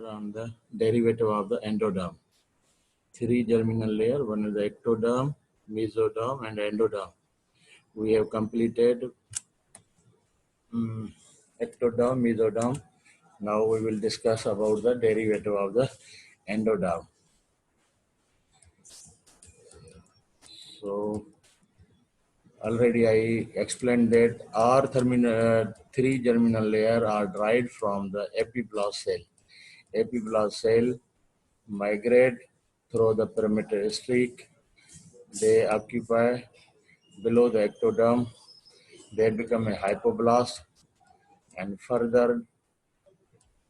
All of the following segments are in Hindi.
on the derivative of the endoderm. Three germinal layer, one is the ectoderm, mesoderm and endoderm. We have completed ectoderm, mesoderm. Now we will discuss about the derivative of the endoderm. So already I explained that our three germinal layer are derived from the epiblast cell. Epiblast cell migrate through the perimeter streak. They occupy below the ectoderm. They become a hypoblast, and further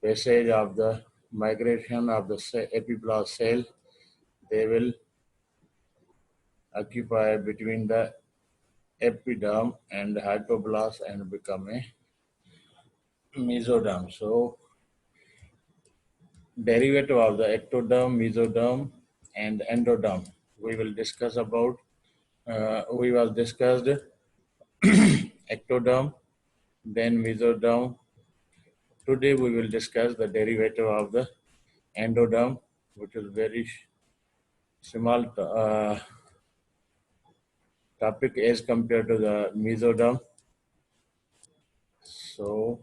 passage of the migration of the epiblast cell, they will occupy between the epiderm and the hypoblast and become a mesoderm. So derivative of the ectoderm, mesoderm and endoderm we will discuss about. We will discuss ectoderm, then mesoderm. Today we will discuss the derivative of the endoderm, which is very small topic as compared to the mesoderm. So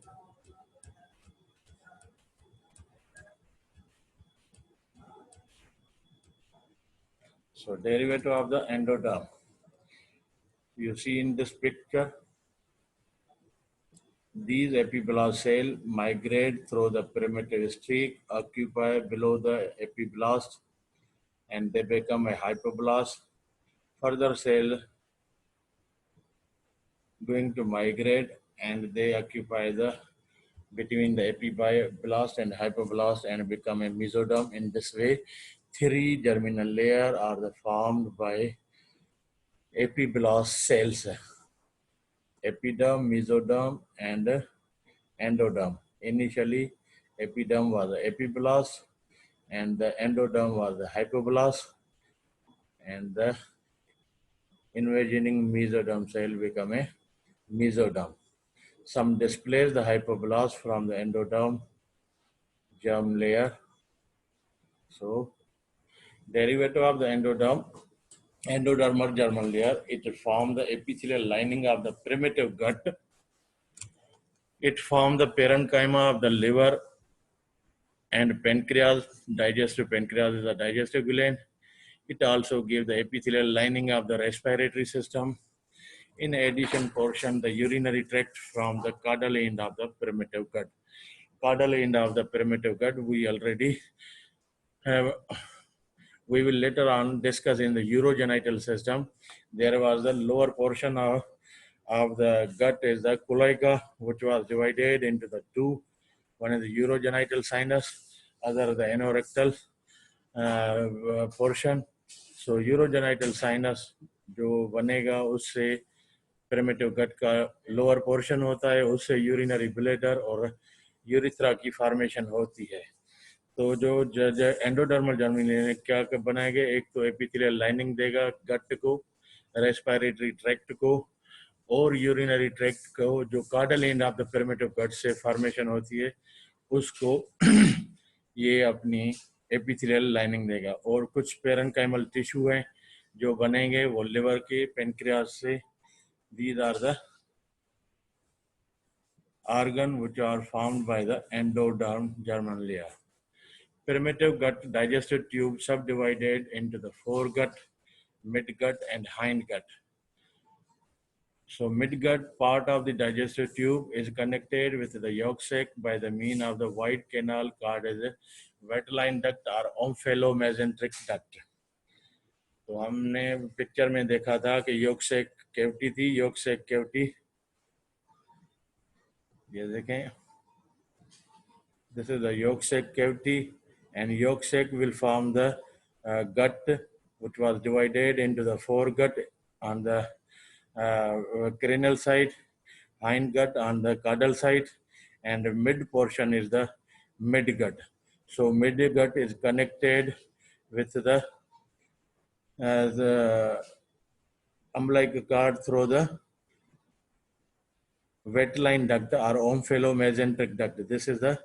derivative of the endoderm. You see in this picture, these epiblast cells migrate through the perimeter streak, occupy below the epiblast, and they become a hypoblast. Further cell going to migrate and they occupy the between the epiblast and hypoblast and become a mesoderm. In this way, three germinal layers are formed by epiblast cells: epiderm, mesoderm, and endoderm. Initially, epiderm was the epiblast, and the endoderm was the hypoblast, and the invasioning mesoderm cell become a mesoderm. Some displace the hypoblast from the endoderm germ layer. So, derivative of the endodermal germinal layer, it forms the epithelial lining of the primitive gut. It forms the parenchyma of the liver and pancreas. Digestive pancreas is a digestive gland. It also gives the epithelial lining of the respiratory system. In addition, portion the urinary tract from the caudal end of the primitive gut. Caudal end of the primitive gut we already have. We will later on discuss in the urogenital system. There was the lower portion of the gut is the cloaca, which was divided into the two. One is the urogenital sinus, other the anorectal portion. So urogenital sinus जो बनेगा उससे प्रिमिटिव गट का लोअर पोर्शन होता है, उससे यूरिनरी ब्लैडर और यूरिथ्रा की फॉर्मेशन होती है. तो जो एंडोडर्मल जर्मिनेशन क्या बनाएगा, एक तो एपिथेलियल लाइनिंग देगा गट को, रेस्पिरेटरी ट्रैक्ट को और यूरिनरी ट्रैक्ट को, जो कार्डल एंड ऑफ द प्रिमिटिव गट से फॉर्मेशन होती है उसको ये अपनी एपिथेलियल लाइनिंग देगा. और कुछ पेरेन्काइमल टिश्यू हैं जो बनेंगे वो लिवर के, पेनक्रियास से. These are the organs which are formed by the endoderm germinal layer. Primitive gut digestive tube subdivided into the foregut, midgut and hindgut. So midgut part of the digestive tube is connected with the yolk sac by the means of the white canal called as a Vitelline duct or omphalomesentric duct. तो हमने पिक्चर में देखा था कि yolk sac cavity थी. Yolk sac cavity ये देखें, this is the yolk sac cavity, and yolk sac will form the gut, which was divided into the foregut on the cranial side, hindgut on the caudal side, and the mid portion is the midgut. So midgut is connected with the umbilical cord through the Vitelline duct or omphalomesentric duct. This is the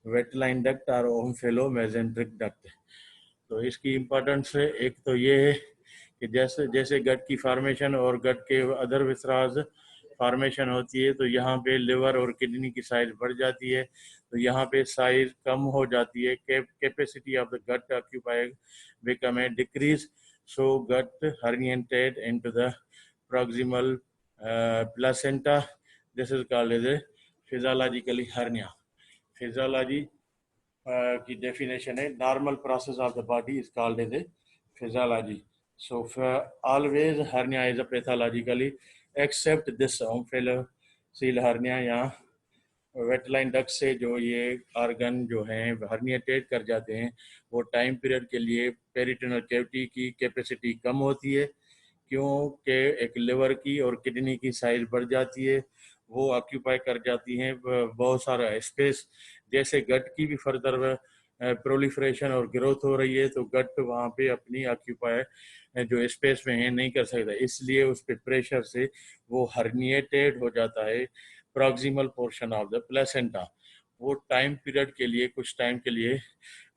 vitelline duct और ओम्फेलो मेसेंट्रिक डक्ट। तो इसकी इम्पोर्टेंस है, एक तो ये है कि जैसे जैसे गट की फॉर्मेशन और गट के अदर विसराज फॉर्मेशन होती है, तो यहाँ पे लिवर और किडनी की साइज बढ़ जाती है, तो यहाँ पे साइज कम हो जाती है, capacity of the gut occupied become a decrease, so gut herniated into the proximal placenta. This is called as a physiologically hernia. Physiology की definition है, normal process of the body is called as a physiology. So always hernia is a pathologically, except this omphalocele hernia या वेटलाइन डक्ट से जो ये ऑर्गन जो हैं हर्निएटेट कर जाते हैं, वो टाइम पीरियड के लिए पेरिटोनल कैविटी की कैपेसिटी कम होती है, क्योंकि एक लिवर की और किडनी की साइज बढ़ जाती है, वो ऑक्यूपाई कर जाती हैं बहुत सारा स्पेस। जैसे गट की भी फर्दर प्रोलिफरेशन और ग्रोथ हो रही है, तो गट वहाँ पे अपनी ऑक्यूपाई जो स्पेस में है नहीं कर सकता, इसलिए उस पर प्रेशर से वो हर्निएटेड हो जाता है proximal portion of the placenta. वो टाइम पीरियड के लिए, कुछ टाइम के लिए,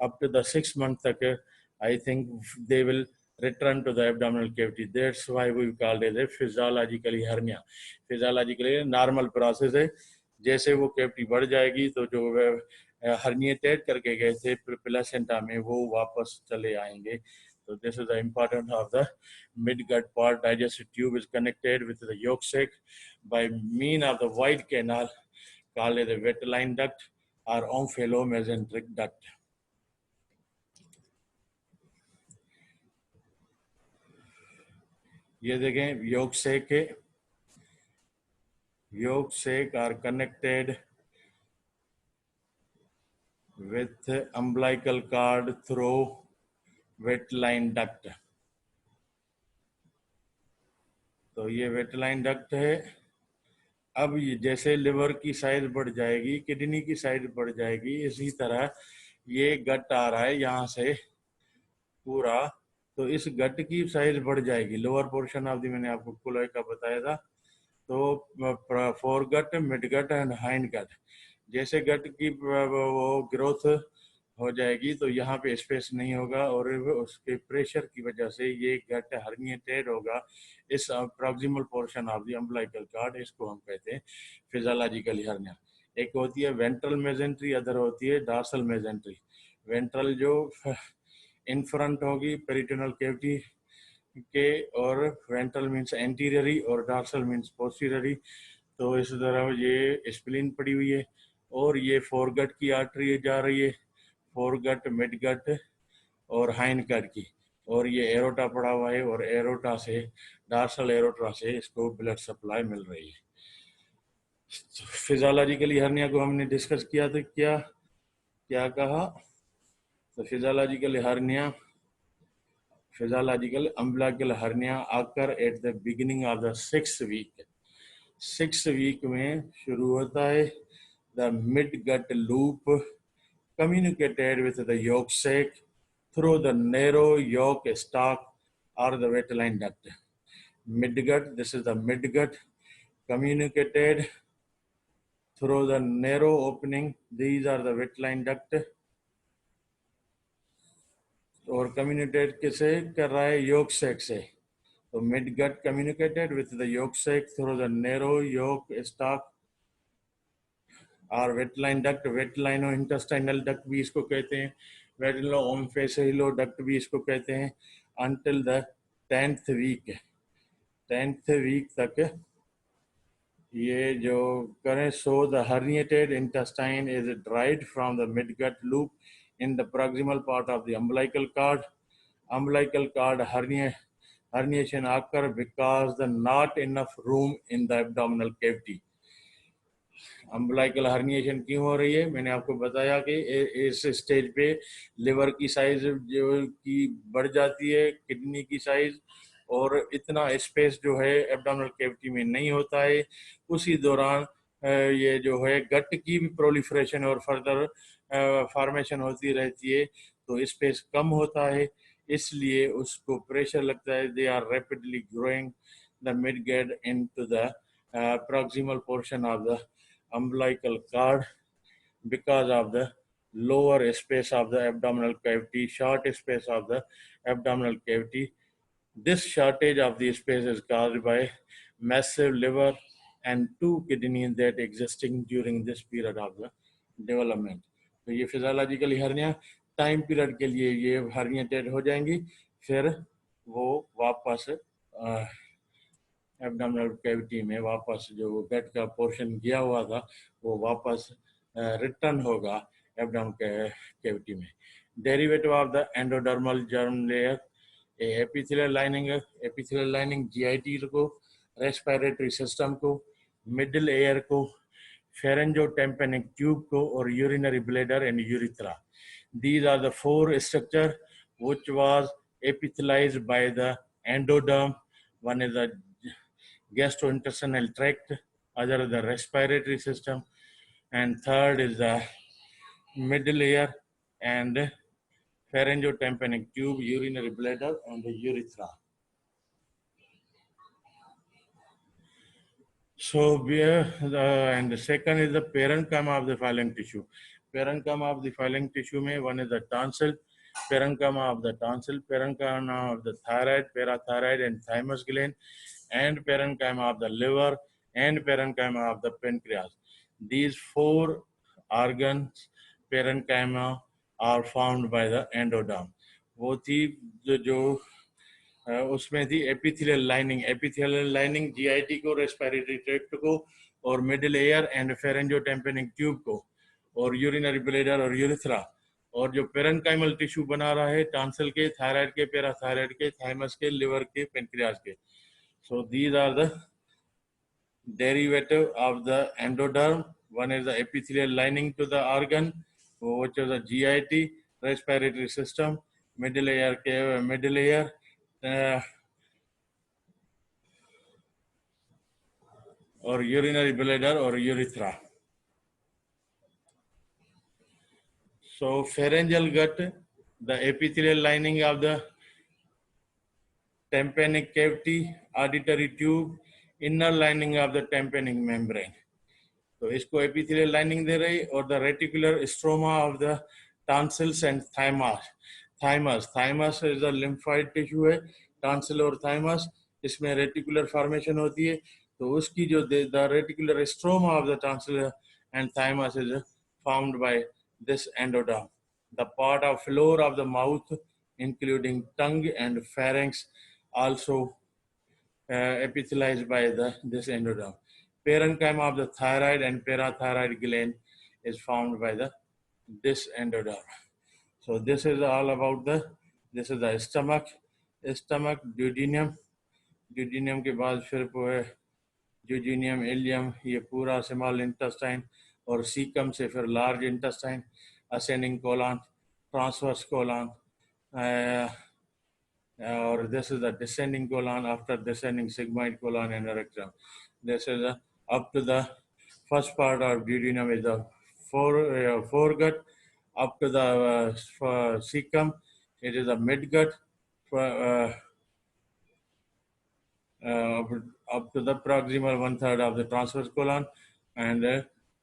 अप टू द 6 मंथ तक, I think they will return to the abdominal cavity. That's why we call it a physiologically hernia. Physiologically normal process है, जैसे वो कैविटी बढ़ जाएगी तो जो हर्निएटेड करके गए थे प्लेसेंटा में वो वापस चले आएंगे। So this is the importance of the midgut part. Digestive tube is connected with the yolk sac by mean of the wide canal called the Vitelline duct or omphalomesentiric duct. ये देखें yolk sac के, yolk sac are connected with umbilical cord through Vitelline duct. तो ये Vitelline duct है। अब ये जैसे लिवर की साइज बढ़ जाएगी, किडनी की साइज बढ़ जाएगी, इसी तरह ये गट आ रहा है यहाँ से पूरा, तो इस गट की साइज बढ़ जाएगी। लोअर पोर्शन ऑफ दी मैंने आपको कुलोई का बताया था, तो foregut, midgut and hindgut, जैसे गट की वो ग्रोथ हो जाएगी तो यहाँ पे स्पेस नहीं होगा और उसके प्रेशर की वजह से ये गट हर्निएटेड होगा। इस proximal portion of the umbilical cord, इसको हम कहते हैं फिजियोलॉजिकल हर्निया। एक होती है वेंट्रल मेजेंट्री, अदर होती है डॉर्सल मेजेंट्री। वेंट्रल जो इन फ्रंट होगी पेरिटोनल कैविटी के, और वेंट्रल मीन्स एंटीरियरी और डॉर्सल मीन्स पोस्टीरियरी। तो इस तरह ये स्प्लीन पड़ी हुई है और ये फोरगट की आर्टरी जा रही है, फोरगट, मिडगट और हाइंड गट की, और ये एरोटा पड़ा हुआ है और एरोटा से, डॉर्सल एरोटा से इसको ब्लड सप्लाई मिल रही है। फिजियोलॉजिकली हर्निया को हमने डिस्कस किया, तो क्या क्या कहा, तो physiological hernia, physiological umbilical hernia occur at the beginning of the 6th week. 6th week में शुरू होता है। The midgut loop communicated with the yolk sac through the narrow yolk stalk or the Vitelline duct. Midgut, this is the midgut, communicated through the narrow opening. These are the Vitelline duct. और कम्युनिकेट किसे कर रहा है, yolk sac से। तो midgut communicated with the yolk sac through the narrow yolk stalk और Vitelline duct, Vetelino-intestinal duct भी इसको कहते हैं, Vetelino-omphaceal duct भी इसको कहते हैं, until the 10th week, 10th week तक ये जो करें। So the herniated intestine is derived from the midgut loop in the proximal part of the umbilical cord. Umbilical cord herniation occur because the not enough room in the abdominal cavity. Umbilical herniation क्यों हो रही है, मैंने आपको बताया कि इस स्टेज पे लिवर की साइज जो की बढ़ जाती है, किडनी की साइज, और इतना स्पेस जो है एब्डोमिनल कैविटी में नहीं होता है। उसी दौरान ये जो है गट की भी प्रोलिफरेशन और फर्दर फॉर्मेशन होती रहती है, तो स्पेस कम होता है, इसलिए उसको प्रेशर लगता है। They are rapidly growing the midgut into the proximal portion of the umbilical cord because of the lower space of the abdominal cavity, short space of the abdominal cavity. This shortage of the space is caused by massive liver and two kidneys that existing during this period of the development. तो ये फिजियोलॉजिकली हर्निया टाइम पीरियड के लिए ये हर्निएटेड हो जाएंगी, फिर वो वापस एब्डोमिनल कैविटी में वापस जो गट का पोर्शन गया हुआ था वो वापस रिटर्न होगा एब्डोमिनल कैविटी में. Derivative of the endodermal germ layer, epithelial lining GIT को, रेस्पिरेटरी सिस्टम को, मिडिल एयर को, pharyngotympanic tube को और urinary bladder and urethra. These are the four structure which was epithelialized by the endoderm. One is the gastrointestinal tract, other is the respiratory system, and third is the middle ear and pharyngotympanic tube, urinary bladder, and the urethra. So and the second is the parenchyma of the phylling tissue. Parenchyma of the phylling tissue में one is the tonsil, parenchyma of the tonsil, parenchyma of the thyroid, parathyroid and thymus gland, and parenchyma of the liver, and parenchyma of the pancreas. These four organs, parenchyma, are formed by the endoderm. वो थी जो उसमें थी एपिथेलियल लाइनिंग जीआईटी को, रेस्पिरेटरी ट्रैक्ट को और मिडिल एयर एंड फेरेंजोटाइम्पेनिक ट्यूब को और यूरिनरी ब्लैडर और यूरिथ्रा, और जो पेरेन्काइमल टिश्यू बना रहा है टॉन्सिल के, थायराइड के, पैराथायराइड के, थाइमस के, लिवर के, पेनक्रियाज के. So these are the derivative of the endoderm. One is the epithelial lining to the organ which is the GIT, respiratory system, middle ear or urinary bladder or urethra. So pharyngeal gut, the epithelial lining of the tympanic cavity, auditory tube, inner lining of the tympanic membrane. तो इसको epithelial lining दे रही, और the reticular stroma of the tonsils and thymus. Thymus is the lymphoid tissue है, tonsil और thymus इसमें reticular formation होती है, तो उसकी जो the reticular stroma of the tonsil and thymus is formed by this endoderm. The part of floor of the mouth, including tongue and pharynx, also epithelialized by this endoderm. Parenchyma of the thyroid and parathyroid gland is formed by this endoderm. So this is all about this is the stomach, duodenum के बाद फिर duodenum, ileum, ये पूरा small intestine, और cecum से फिर large intestine, ascending colon, transverse colon, or this is the descending colon. After descending, sigmoid colon and rectum. This is up to the first part of duodenum is the foregut. Up to the cecum, it is a midgut. Up to the proximal 1/3 of the transverse colon, and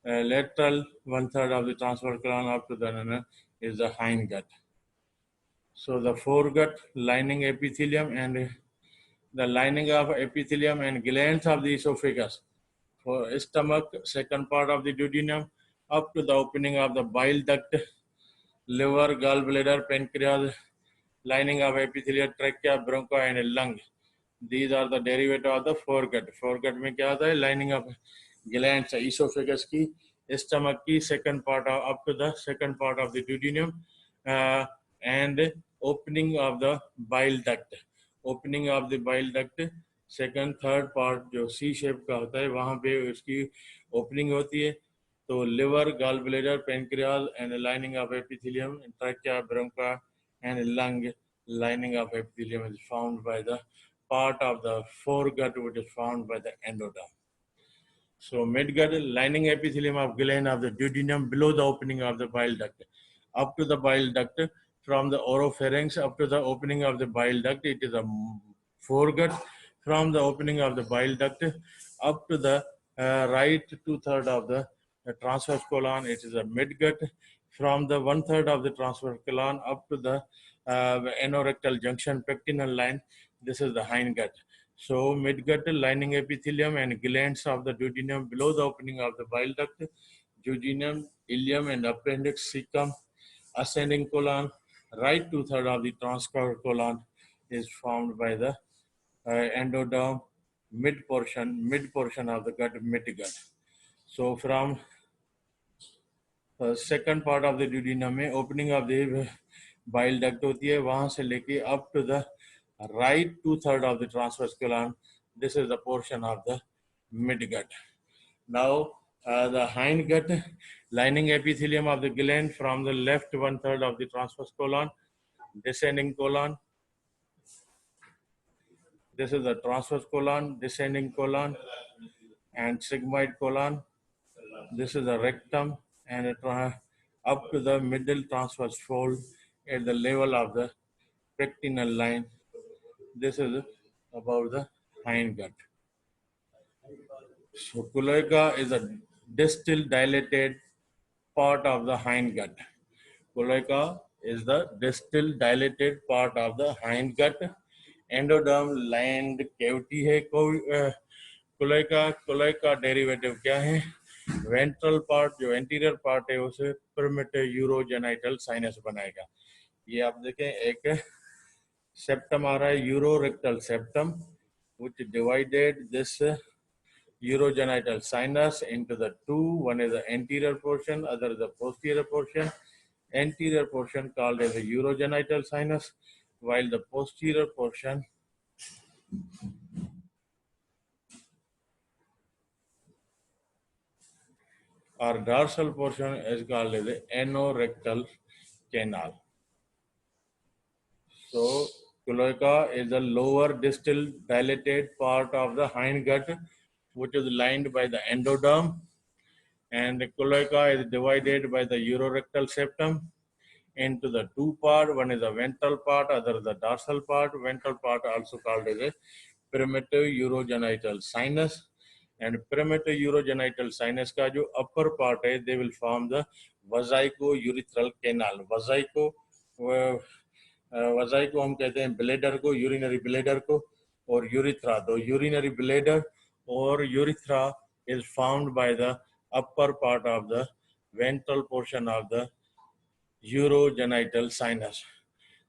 lateral 1/3 of the transverse colon up to the is the hindgut. So the foregut lining epithelium and the lining of epithelium and glands of the esophagus. For stomach, second part of the duodenum, up to the opening of the bile duct, liver, gallbladder, pancreas, lining of epithelial trachea, bronchi and lung. These are the derivative of the foregut. Foregut में क्या आता है? Lining of glands, esophagus की, stomach की, second part up to the second part of the duodenum, and opening of the bile duct. Opening of the bile duct, second, third part जो C shape का होता है वहाँ पे उसकी opening होती है. तो liver, gallbladder, pancreas, and lining of epithelium, trachea, bronchi, and lung lining of epithelium is found by the part of the foregut, which is found by the endoderm. So midgut, lining epithelium of gland of the duodenum below the opening of the bile duct. Up to the bile duct, from the oropharynx up to the opening of the bile duct, it is a foregut. From the opening of the bile duct up to the right 2/3 of the transverse colon, it is a midgut. from the 1/3 of the transverse colon up to the anorectal junction pectinal line. This is the hindgut. So midgut lining epithelium and glands of the duodenum below the opening of the bile duct, jejunum, ileum, and appendix, cecum, ascending colon, right 2/3 of the transverse colon is formed by the endoderm, mid portion of the gut, midgut. So from second part of the duodenum में opening of the bile duct होती है, वहां से लेके up to the right 2/3 of the transverse colon. This is the portion of the mid gut. Now the hind gut lining epithelium of the gland from the left 1/3 of the transverse colon, descending colon. This is the transverse colon, descending colon, and sigmoid colon. This is the rectum and up to the middle transverse fold at the level of the pectinal line. This is about the hindgut. So cloaca is a distal dilated part of the hindgut. Cloaca is the distal dilated part of the hindgut. Endoderm lined cavity है. क्लोएका डेरिवेटिव क्या है? वेंट्रल पार्ट जो एंटीरियर पार्ट है उसे यूरोजेनाइटल साइनस बनाएगा. ये आप देखें, एक सेप्टम आ रहा है, यूरोरेक्टल septum, which divided this urogenital sinus into the two. One is the anterior portion, other is the posterior portion. Anterior portion called as the urogenital sinus, while the posterior portion or dorsal portion is called as the anorectal canal. So cloaca is the lower distal dilated part of the hindgut, which is lined by the endoderm, and the cloaca is divided by the urorectal septum into the two part. One is the ventral part, other is the dorsal part. Ventral part also called as a primitive urogenital sinus, and primitive urogenital sinus का जो upper part है, they will form the vasico-urethral canal. वजाइको हम कहते हैं ब्लेडर को, यूरिनरी ब्लेडर को, और यूरिथ्रा. तो यूरिनरी ब्लेडर और urethra is formed by the upper part of the ventral portion of the urogenital sinus.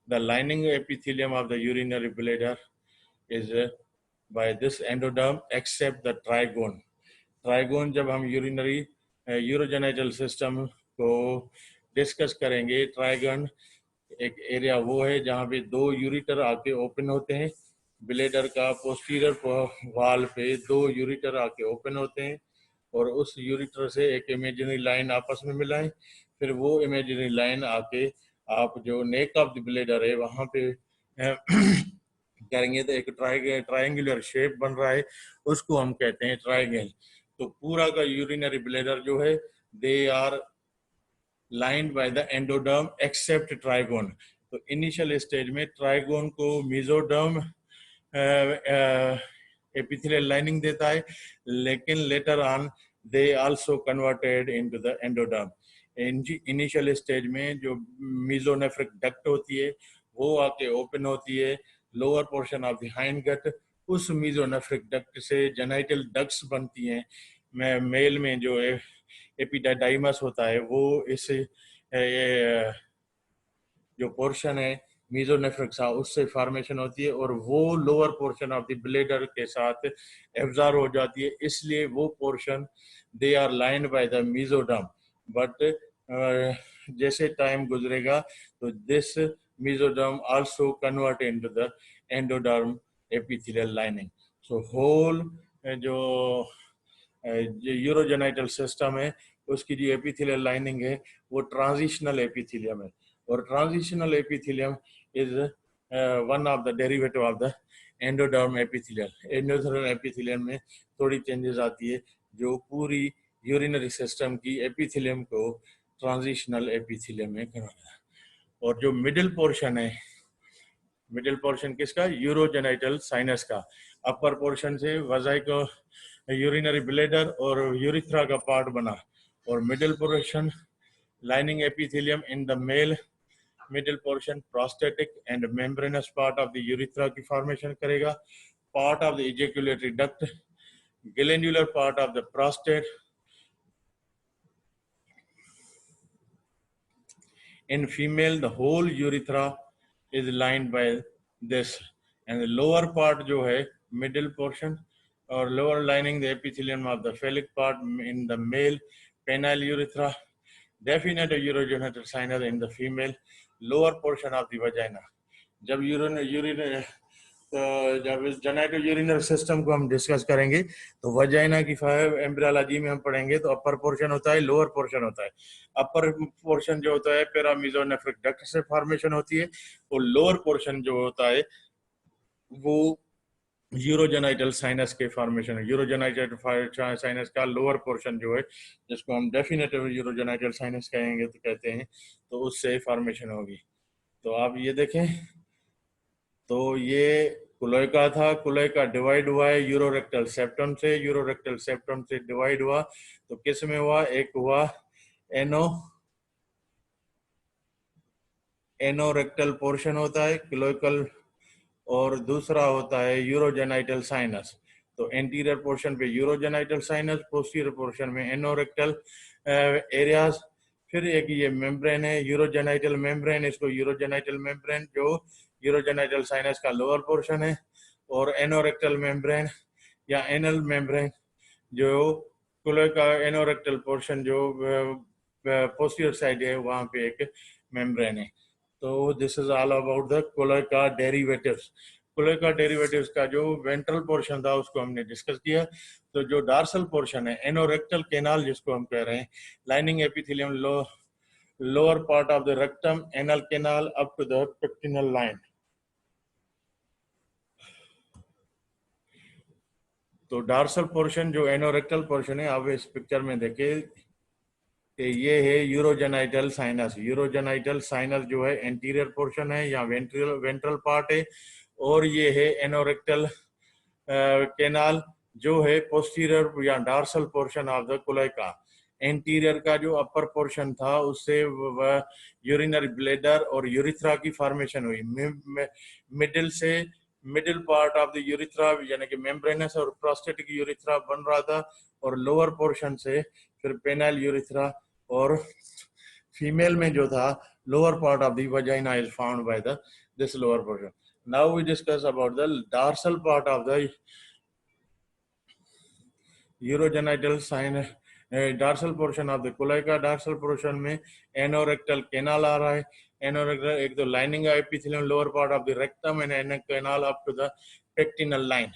The lining epithelium of the urinary bladder is by this endoderm except the trigone. Trigone जब हम urinary urogenital system को डिस्कस करेंगे, ट्राइगन एक एरिया वो है जहाँ पे दो यूरिटर आके ओपन होते हैं. ब्लेडर का पोस्टीरियर वाल पे दो यूरिटर आके ओपन होते हैं और उस यूरिटर से एक इमेजिनरी लाइन आपस में मिलाएं. फिर वो इमेजिनरी लाइन आके आप जो नेक ऑफ द ब्लेडर है वहाँ पे करेंगे तो एक ट्रायंगुलर शेप बन रहा है, उसको हम कहते हैं ट्रायंगल. तो पूरा का यूरिनरी ब्लेडर जो है, they are lined by the endoderm except trigone. तो इनिशियल स्टेज में ट्राइगोन को मेसोडर्म एपिथेलियल लाइनिंग देता है, लेकिन later on they also converted into the endoderm. Initial stage में जो मेसोनेफ्रिक डक्ट होती है वो आके ओपन होती है lower portion of the hindgut. उस मेसोनेफ्रिक डक्ट से जेनाइटल डक्ट्स बनती हैं. मेल में जो एपिडाइडीमस होता है वो इस जो पोर्शन है मेसोनेफ्रिक सा उससे फॉर्मेशन होती है और वो lower portion of the bladder के साथ एब्जॉर्ब हो जाती है. इसलिए वो portion they are lined by the mesoderm. But जैसे टाइम गुजरेगा तो this mesoderm also convert into the endoderm epithelial lining. So whole जो यूरोजेनाइटल सिस्टम है उसकी जो एपिथेलियल लाइनिंग है वो ट्रांजिशनल एपिथेलियम है. और transitional epithelium is one of the derivative of the endoderm epithelium. Endoderm epithelium में थोड़ी चेंजेस आती है जो पूरी यूरिनरी सिस्टम की एपिथेलियम को ट्रांजिशनल एपिथेलियम में करवाना है. और जो मिडिल पोर्शन है, मिडिल पोर्शन किसका? यूरोजेनाइटल साइनस का. अपर पोर्शन से वजाइको यूरिनरी ब्लेडर और यूरिथ्रा का पार्ट बना और middle portion lining epithelium in the male middle portion, prostatic and membranous part of the urethra की formation करेगा, part of the ejaculatory duct, glandular part of the prostate. In female, the whole urethra is lined by this, and the lower part जो है middle portion or lower lining the epithelium of the phallic part in the male penile urethra, definite urogenital sinus in the female, lower portion of the vagina. जब यूरिन जब इस जेनेटो यूरिनल सिस्टम को हम डिस्कस करेंगे तो वजाइना की एम्ब्रियोलॉजी में हम पढ़ेंगे तो अपर पोर्शन होता है, लोअर पोर्शन होता है. अपर पोर्शन जो होता है पैरामीजोनेफ्रिक डक्ट से फॉर्मेशन होती है और लोअर पोर्शन जो होता है वो यूरोजेनाइटल साइनस के फॉर्मेशन है. यूरोजेनाइटल साइनस का लोअर पोर्शन जो है जिसको हम डेफिनेटिव यूरोजेनाइटल साइनस कहेंगे तो कहते हैं, तो उससे फॉर्मेशन होगी. तो आप ये देखें, तो ये कुलोइका था, कुलोइका डिवाइड हुआ है यूरोरेक्टल सेप्टम से, यूरोरेक्टल सेप्टम से डिवाइड हुआ तो किस में हुआ, एक हुआ एनोरेक्टल पोर्शन होता है क्लोइकल और दूसरा होता है यूरोजेनाइटल साइनस. तो एंटीरियर पोर्शन पे यूरोजेनाइटल साइनस, पोस्टीरियर पोर्शन में एनोरेक्टल एरियाज. फिर एक ये मेम्ब्रेन है यूरोजेनाइटल मेम्ब्रेन, इसको यूरोजेनाइटल मेम्ब्रेन जो यूरोजेनाइटल साइनस का लोअर पोर्शन है, और एनोरेक्टल मेम्ब्रेन या एनल मेम्ब्रेन जो क्लोइका एनोरेक्टल पोर्शन जो पोस्टीरियर साइड है वहां पे एक मेम्ब्रेन है. तो this is all about the cloaca derivatives. Cloaca derivatives का जो वेंट्रल पोर्शन था उसको हमने डिस्कस किया. तो जो डार्सल पोर्शन है एनोरेक्टल कैनाल जिसको हम कह रहे हैं, lining epithelium lower part of the rectum, anal canal up to the pectineal line. तो डार्सल पोर्शन जो एनोरेक्टल पोर्शन है आप इस पिक्चर में देखें, ये है यूरोजेनाइटल साइनस. यूरोजेनाइटल साइनस जो है एंटीरियर पोर्शन है या वेंट्रल पार्ट है, और ये है एनोरेक्टल कैनाल जो है पोस्टीरियर या dorsal portion of the cloaca. Anterior का जो अपर पोर्शन था उससे यूरिनरी ब्लैडर और यूरिथ्रा की फॉर्मेशन हुई. मिडिल से middle part of the urethra यानी कि मेम्ब्रेनस और प्रोस्टेटिक यूरिथ्रा बन रहा था, और लोअर पोर्शन से फिर पेनाइल यूरिथ्रा, और फीमेल में जो था lower part of the vagina is found by the this lower portion. Now we discuss about the dorsal part of the urogenital sinus. Dorsal portion of the cloaca, dorsal portion में एनोरेक्टल कैनाल आ रहा है. एनोरेक्टल एक तो lining epithelium lower part of the rectum and anal canal up to the pectineal line.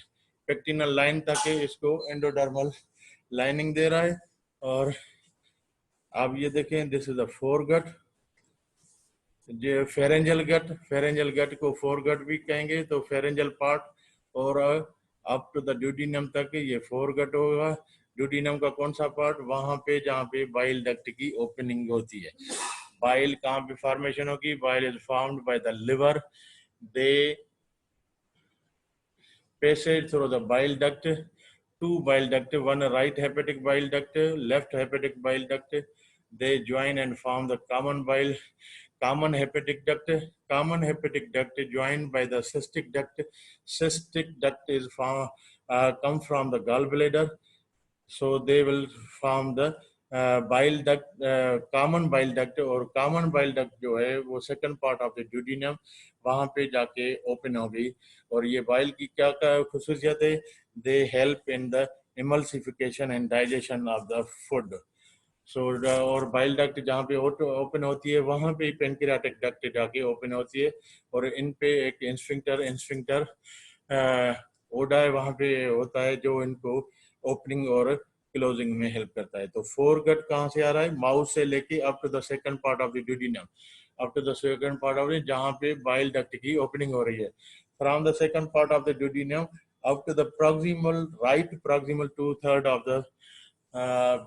Pectineal line तक इसको एंडोडर्मल लाइनिंग दे रहा है. और आप ये देखें, दिस इज द फोरगट, जो फेरेंजल गट, फेरेंजल गट को फोरगट भी कहेंगे. तो फेरेंजल पार्ट और अप टू द ड्यूडिनम तक ये फोरगट होगा. ड्यूडिनम का कौन सा पार्ट, वहां पे जहाँ पे बाइल डक्ट की ओपनिंग होती है. बाइल कहाँ पे फॉर्मेशन होगी, bile is found by the liver. They passage through the bile duct, two bile duct, one right hepatic bile duct, left hepatic bile duct. They join and form the common hepatic duct. Common hepatic duct joined by the cystic duct. Cystic duct is come from the gallbladder, so they will form the bile duct, common bile duct. और common bile duct जो है वो second part of the duodenum, वहाँ पे जाके ओपन हो गई. और ये बाइल की क्या खुसूसियत है, they help in the emulsification and digestion of the food. So और बाइल डक्ट जहाँ पे ओपन होती है वहाँ पे पेनक्रियाटिक डक्ट जाके ओपन होती है, और इन पे एक इंस्फिंक्टर ओडा है वहाँ पे होता है जो इनको ओपनिंग और क्लोजिंग में हेल्प करता है. तो फोरगट कहाँ से आ रहा है, माउथ से लेके up to the second part of the duodenum, up to the second part of जहाँ पे बाइल डक्ट की ओपनिंग हो रही है. From the second part of the duodenum up to the right proximal 2/3 of the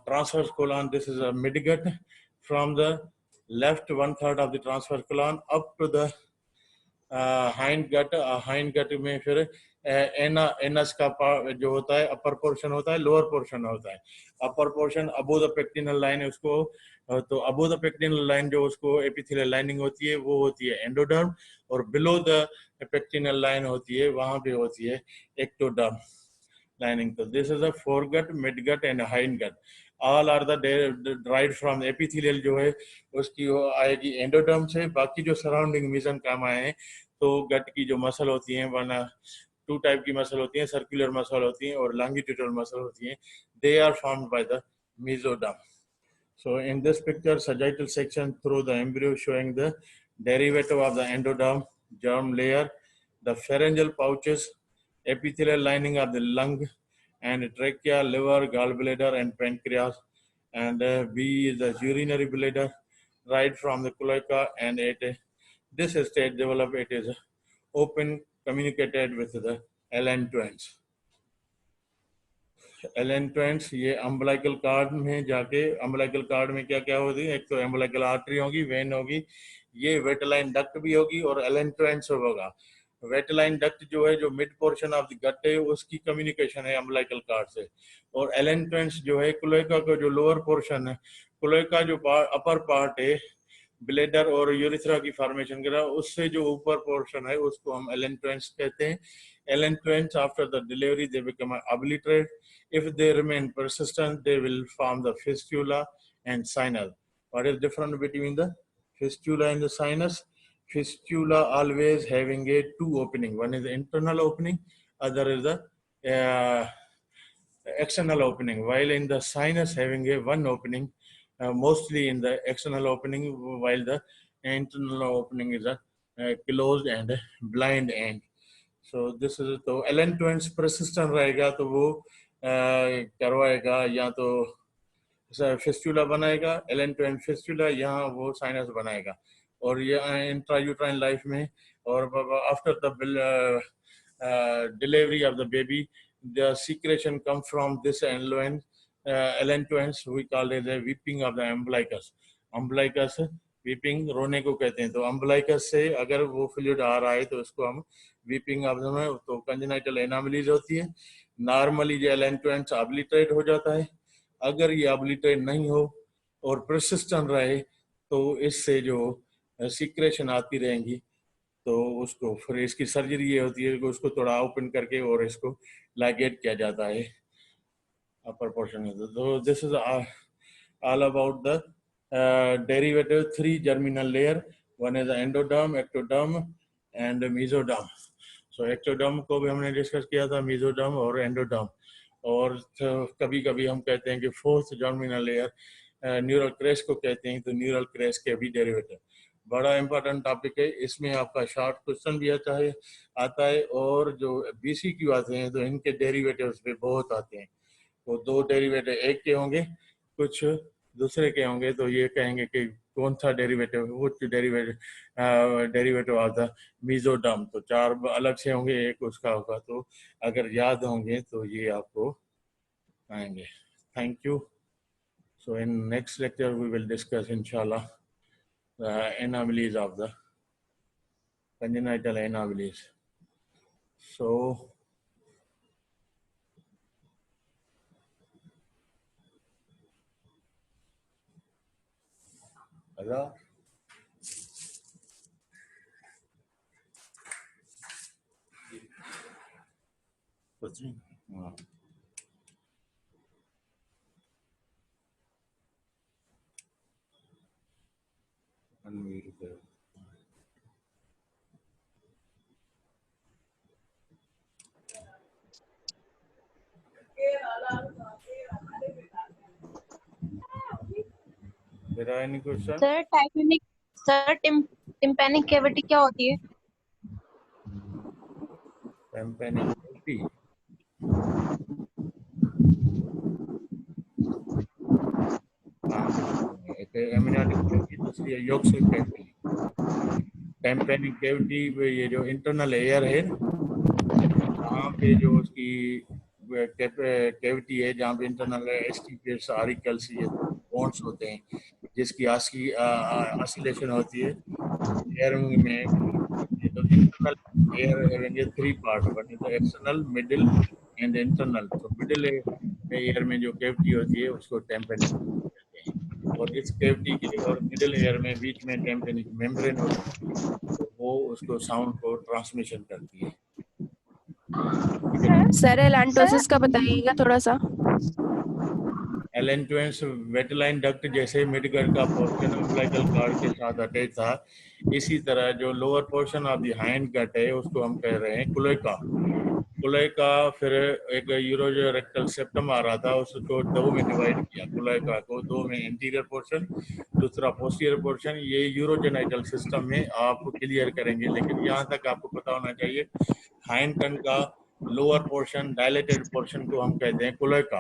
transverse colon, this is a midgut. From the left 1/3 of the transverse colon up to the hindgut में फिर एनस का जो होता है अपर पोर्शन होता है, लोअर पोर्शन होता है। Upper portion above the pectineal line है उसको, तो अबो द पेक्टिनल लाइन जो उसको एपिथेलियल लाइनिंग होती है वो होती है एंडोडर्म, और बिलो द पेक्टिनल लाइन होती है वहां पे होती है एक्टोडर्म लाइनिंग। तो this is a foregut, midgut and hindgut, all are the drive from epithelial जो है उसकी वो आएगी एंडोडर्म से। बाकी जो सराउंडिंग मिजन काम आए हैं, तो गट की जो मसल होती है वरना टू टाइप की मसल होती है, सर्कुलर मसल होती है और लॉन्गिट्यूडनल मसल होती है, they are formed by the mesoderm. So in this picture, sagittal section through the embryo showing the derivative of the endoderm, germ layer, the pharyngeal pouches, epithelial lining of the lung, and trachea, liver, gallbladder, and pancreas. And B is the urinary bladder, right from the cloaca, and this stage develop it is open, communicated with the allantoins. एलेंट्रेंट्स ये अम्बलाइकल कार्ड में जाके, अम्बलाइकल कार्ड में क्या क्या होती है, एक तो अम्बलाइकल आर्टरी होगी, वेन होगी, ये वेटलाइन डक्ट भी होगी और एलेंट्रेंट्स होगा। वेटलाइन डक्ट जो है जो mid portion of the gut है उसकी कम्युनिकेशन है अम्बलाइकल कार्ड से, और एलेंट्रेंट्स जो है क्लोएका का जो लोअर पोर्शन है, क्लोएका जो अपर पार्ट है ब्लेडर और यूरिथ्रा की फॉर्मेशन करा, उससे जो ऊपर पोर्शन है उसको हम एलेंट्रेंट्स कहते हैं। एलेंट्रेंट्स after the delivery they become obliterate. If they remain persistent, they will form the fistula and sinus. What is different between the fistula and the sinus? Fistula always having a two opening. One is the internal opening, other is the external opening. While in the sinus having a one opening, mostly in the external opening, while the internal opening is a closed and blind end. So this is तो एलेंट्रेंट्स persistent रहेगा तो वो करवाएगा या तो फिस्टुला बनाएगा, एलेंट्रेंट फिस्टुला, यहाँ वो साइनस बनाएगा। और ये इंट्रायूट्राइन लाइफ में और after the delivery of the baby, the secretion comes from this allantoins, we call it the weeping of the umbilicus. Umbilicus weeping रोने को कहते हैं, तो अम्बलाइकस से अगर वो फ्लूइड आ रहा है तो उसको हम वीपिंग ऑफ द, तो कंजेनाइटल एनोमलीज होती है। नॉर्मली जो एलेंट्रेंट्स ऑब्लिटरेट हो जाता है, अगर ये ऑब्लिटरेट नहीं हो और परसिस्टेंट रहे तो इससे जो सीक्रेशन आती रहेंगी, तो उसको फिर इसकी सर्जरी ये होती है कि उसको थोड़ा ओपन करके और इसको लाइगेट किया जाता है अपर पोर्शन में। तो this is all about the derivative three germinal layer. One is the endoderm, ectoderm and mesoderm. So ectoderm को भी हमने डिस्कस किया था, mesoderm और endoderm। और कभी कभी हम कहते हैं कि fourth germinal layer neural crest को कहते हैं, तो न्यूरल क्रेस के भी डेरिवेटिव बड़ा इंपॉर्टेंट टॉपिक है। इसमें आपका शॉर्ट क्वेश्चन भी आता है और जो बीसीक्यू आते हैं तो इनके डेरिवेटिव्स भी बहुत आते हैं। तो दो डेरिवेटिव एक के होंगे, कुछ दूसरे के होंगे, तो ये कहेंगे कि कौन सा derivative, which derivative of the mesoderm, तो चार अलग से होंगे, एक उसका होगा। तो अगर याद होंगे तो ये आपको आएंगे। Thank you. So in next lecture we will discuss इंशाल्लाह the anomalies of the congenital anomalies. So hello, कुछ नहीं, unmute करो। There are any questions? Sir tympanic cavity क्या होती है? Tympanic cavity, एक amniotic cavity, दूसरी है yolk cavity। Tympanic cavity ये जो इंटरनल एयर है, वहाँ पे जो उसकी कैविटी है जहाँ पे इंटरनल एस्टिपेस आरिकल्स ये बोन्स होते हैं, जिसकी ऑसिलेशन होती है एयर में, तो internal air having a three part, one is the external, middle and internal. So middle air में जो कैविटी होती है उसको टेम्पेनिक कहते हैं, और इस कैविटी के और मिडिल एयर में बीच में टेम्पेनिक मेम्ब्रेन होती है, तो वो उसको साउंड को ट्रांसमिशन करती है। सर एलांटोसिस का बताइएगा थोड़ा सा। एलेंटोइंस वेटलाइन डक्ट जैसे मिडगर का पोर्शन अम्बिलिकल कॉर्ड के साथ अटैच था, इसी तरह जो lower portion of the hindgut है उसको हम कह रहे हैं क्लोएका। क्लोएका फिर एक यूरोजो रेक्टल सेप्टम आ रहा था, उसको दो में डिवाइड किया, क्लोएका को दो में, एंटीरियर पोर्शन दूसरा पोस्टीरियर पोर्शन। ये यूरोजेनाइटल सिस्टम में आप क्लियर करेंगे, लेकिन यहाँ तक आपको पता होना चाहिए हाइंड टन का लोअर पोर्शन डायलेटेड पोर्शन को हम कहते हैं क्लोएका।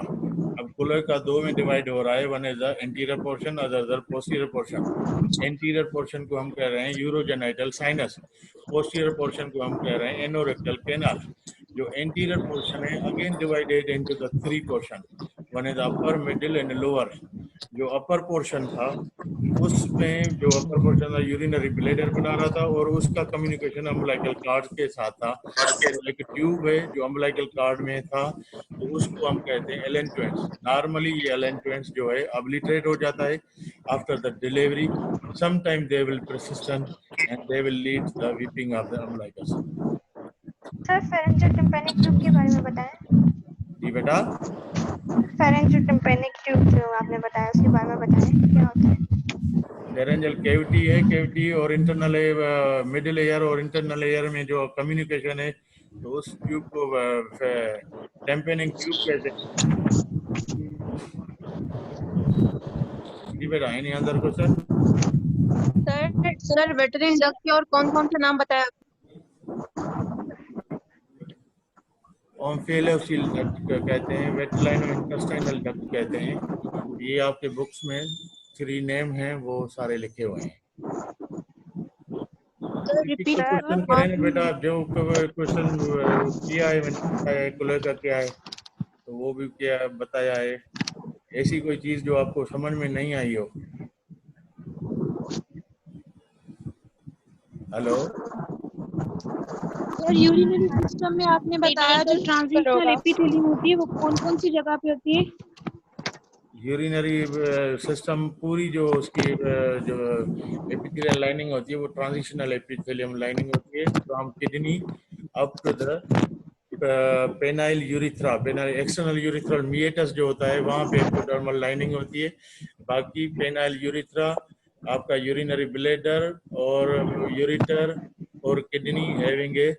अब क्लोएका दो में डिवाइड हो रहा है, one is the anterior portion, other posterior portion. Anterior portion को हम कह रहे हैं यूरोजेनाइटल साइनस, पोस्टीरियर पोर्शन को हम कह रहे हैं एनोरेक्टल कैनाल। जो एंटीरियर पोर्शन है again divided into the three portion, one is upper, middle and lower. जो अपर पोर्शन था उसमें जो अपर पोर्शन था यूरिनरी ब्लैडर बना रहा था, और उसका कम्युनिकेशन अम्बिलिकल कॉर्ड के साथ था। तो एक ट्यूब है जो अम्बिलिकल कॉर्ड में था, तो उसको हम कहते हैं एलेंटोइंस। नॉर्मली ये एलेंटोइंस जो है अब्लिटरेट हो जाता है after the delivery, sometime they will persistent and they will lead the weeping of the umbilicus. Sir pharyngeal tympanic tube के बारे में बताएं। जी बेटा, फेरेंजियल टिम्पैनिक ट्यूब जो आपने बताया उसके बारे में बताएं, क्या होता है? फेरेंजियल कैविटी है, कैविटी और इंटरनल मिडिल एयर और इंटरनल एयर में जो कम्युनिकेशन है, तो उस ट्यूब को टेम्पेनिंग ट्यूब कहते हैं। जी बेटा, any other question? Sir वेटरी duck के और कौन कौन से नाम बताया? ओम्फेलोसील डक्ट कहते हैं, वेटलाइन और इंटेस्टाइनल डक्ट कहते हैं। ये आपके बुक्स में 3 नेम हैं, वो सारे लिखे हुए हैं। रिपीट क्वेश्चन करें ना बेटा, आप जो क्वेश्चन किया है मैंने बताया, कुलर का क्या है तो वो भी क्या बताया है। ऐसी कोई चीज जो आपको समझ में नहीं आई हो। हेलो सर यूरिनरी सिस्टम में आपने बताया जो ट्रांजिशनल एपिथेलियम होती है वो कौन कौन सी जगह पे होती है? यूरिनरी सिस्टम पूरी जो उसकी जो एपिथेलियल लाइनिंग होती है वो ट्रांजिशनल एपिथेलियम लाइनिंग होती है, from kidney up to the penile urethra. Penile external urethral meatus जो होता है वहाँ पे एपिडर्मल लाइनिंग होती है। बाकी पेनाइल यूरिथ्रा, आपका यूरिनरी ब्लैडर और यूरिटर और kidney having a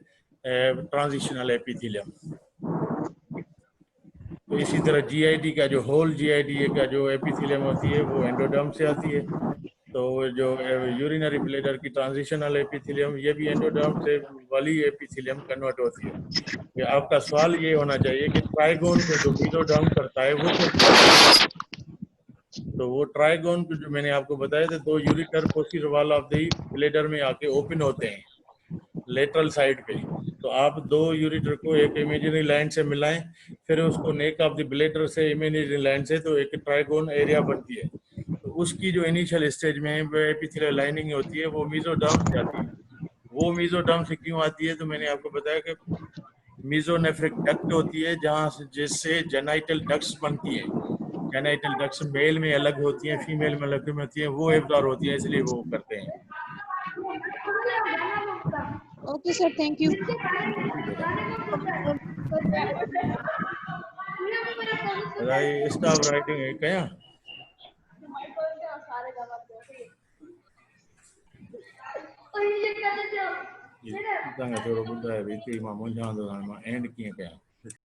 transitional epithelium. तो इसी तरह जीआईडी का जो होल जीआईडी का जो एपिथेलियम होती है वो एंडोडर्म से आती है। तो जो यूरिनरी ब्लैडर की ट्रांजिशनल एपिथेलियम ये भी एंडोडर्म से वाली एपिथेलियम कन्वर्ट होती है। ये आपका सवाल ये होना चाहिए कि ट्राइगोन को जो मेसोडर्म करता है वो कैसे करता है? तो वो ट्राइगोन को जो मैंने आपको बताया था, दो ureter posterior wall of the bladder में आके ओपन होते हैं लेटरल साइड पे। तो आप दो यूरिटर को एक इमेजिनरी लाइन से मिलाएं, फिर उसको नेक ऑफ द ब्लैडर से इमेजिनरी लाइन से, तो एक ट्राइगोन एरिया बनती है। तो उसकी जो इनिशियल स्टेज में एपिथेलियल लाइनिंग होती है वो मेसोडर्म से आती है। वो मेसोडर्म से क्यों आती है, तो मैंने आपको बताया कि मेसोनेफ्रिक डक्ट होती है जहां से जिससे जेनाइटल डक्ट्स बनती है। जेनाइटल डक्ट्स मेल में अलग होती हैं, फीमेल में अलग होती हैं, वो एब्जॉर्ब होती है, इसलिए वो करते हैं। Okay sir, thank you. Staff writing है क्या? थोड़ा ॿुधाए भई मां मुंझां थो, हाणे मां एंड कीअं कयां।